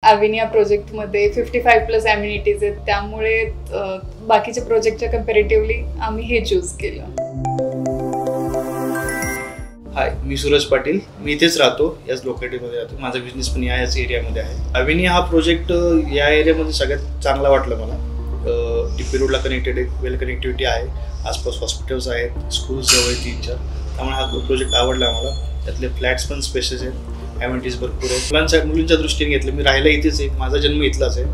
अविनिया प्रोजेक्टमध्ये 55+ ॲम्युनिटीज आहेत, त्यामुळे बाकीच्या प्रोजेक्टच्या कम्पॅरेटिव्हली आम्ही हे चूज केलं. हाय, मी सूरज पाटील. मी इथेच राहतो, याच लोकेलिटीमध्ये राहतो. माझा बिझनेस पण याच एरियामध्ये आहे. अविनिया हा प्रोजेक्ट या एरियामध्ये सगळ्यात चांगला वाटला मला. टिपी रोडला कनेक्टेड आहे, वेल कनेक्टिव्हिटी आहे, आसपास हॉस्पिटल्स आहेत, स्कूल्स जवळ 3-4. त्यामुळे हा प्रोजेक्ट आवडला आम्हाला. त्यातले फ्लॅट्स पण स्पेसेस आहेत, ॲम्युनिटीज भरपूर आहेत. मुलींच्या दृष्टीने घेतलं. मी राहायला इथेच आहे, माझा जन्म इथलाच आहे.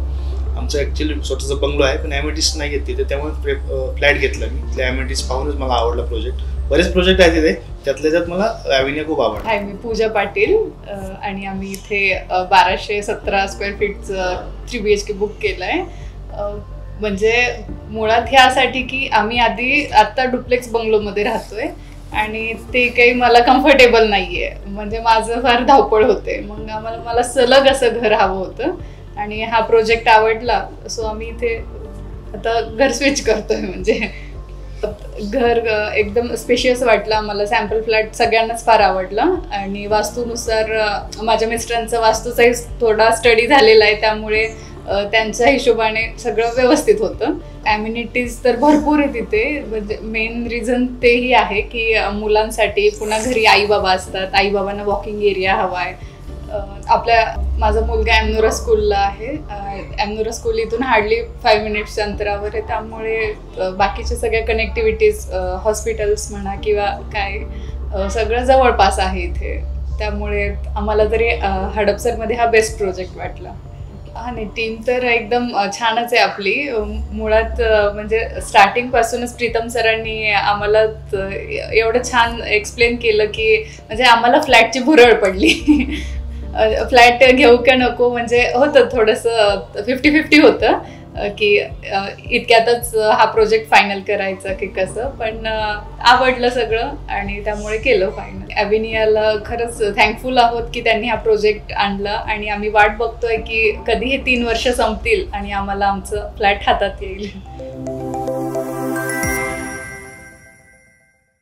आमचं ॲक्च्युली स्वतःचा बंगलो आहे, पण ॲम्युनिटीज नाही आहेत तिथे, त्यामुळे फ्लॅट घेतला मी. त्या ॲम्युनिटीज पाहूनच मला आवडला प्रोजेक्ट. बरेच प्रोजेक्ट आहेत तिथे, त्यातल्या त्यात मला अविनिया खूप आवडला. हाय, मी पूजा पाटील आणि आम्ही इथे 1217 स्क्वेअर फीटचं 3 BHK बुक केलं आहे. म्हणजे मुळात ह्यासाठी की आम्ही आत्ता डुप्लेक्स बंगलोमध्ये राहतोय आणि ते काही मला कम्फर्टेबल नाही आहे. म्हणजे माझं फार धावपळ होते, मग मला सलग असं घर हवं होतं आणि हा प्रोजेक्ट आवडला. सो आम्ही इथे आता घर स्विच करतोय. म्हणजे घर एकदम स्पेशियस वाटलं आम्हाला. सॅम्पल फ्लॅट सगळ्यांनाच फार आवडला आणि वास्तूनुसार माझ्या मिस्टरांचा वास्तूचाही थोडा स्टडी झालेला आहे, त्यामुळे त्यांच्या हिशोबाने सगळं व्यवस्थित होतं. ॲम्युनिटीज तर भरपूर आहे तिथे. म्हणजे मेन रिझन तेही आहे की मुलांसाठी पुन्हा घरी आई बाबा असतात, आई बाबांना वॉकिंग एरिया हवा आहे. माझा मुलगा एमनोरा स्कूलला आहे. एमनोरा स्कूल इथून हार्डली 5 मिनिट्सच्या अंतरावर आहे, त्यामुळे बाकीच्या सगळ्या कनेक्टिव्हिटीज, हॉस्पिटल्स म्हणा किंवा काय, सगळं जवळपास आहे इथे. त्यामुळे आम्हाला तरी हडपसरमध्ये हा बेस्ट प्रोजेक्ट वाटला. आणि टीम तर एकदम छानच आहे आपली. मुळात म्हणजे स्टार्टिंगपासूनच प्रीतम सरांनी आम्हाला एवढं छान एक्सप्लेन केलं की म्हणजे आम्हाला फ्लॅटची भुरळ पडली. फ्लॅट घेऊ का नको, म्हणजे होतं थोडंसं 50-50 होतं की इतक्यातच हा प्रोजेक्ट फायनल करायचा की कसं, पण आवडलं सगळं आणि त्यामुळे केलं फायनल. अविनियाला खरंच थँकफुल आहोत की त्यांनी हा प्रोजेक्ट आणला आणि आम्ही वाट बघतोय की कधी हे 3 वर्ष संपतील आणि आम्हाला आमचं फ्लॅट हातात येईल.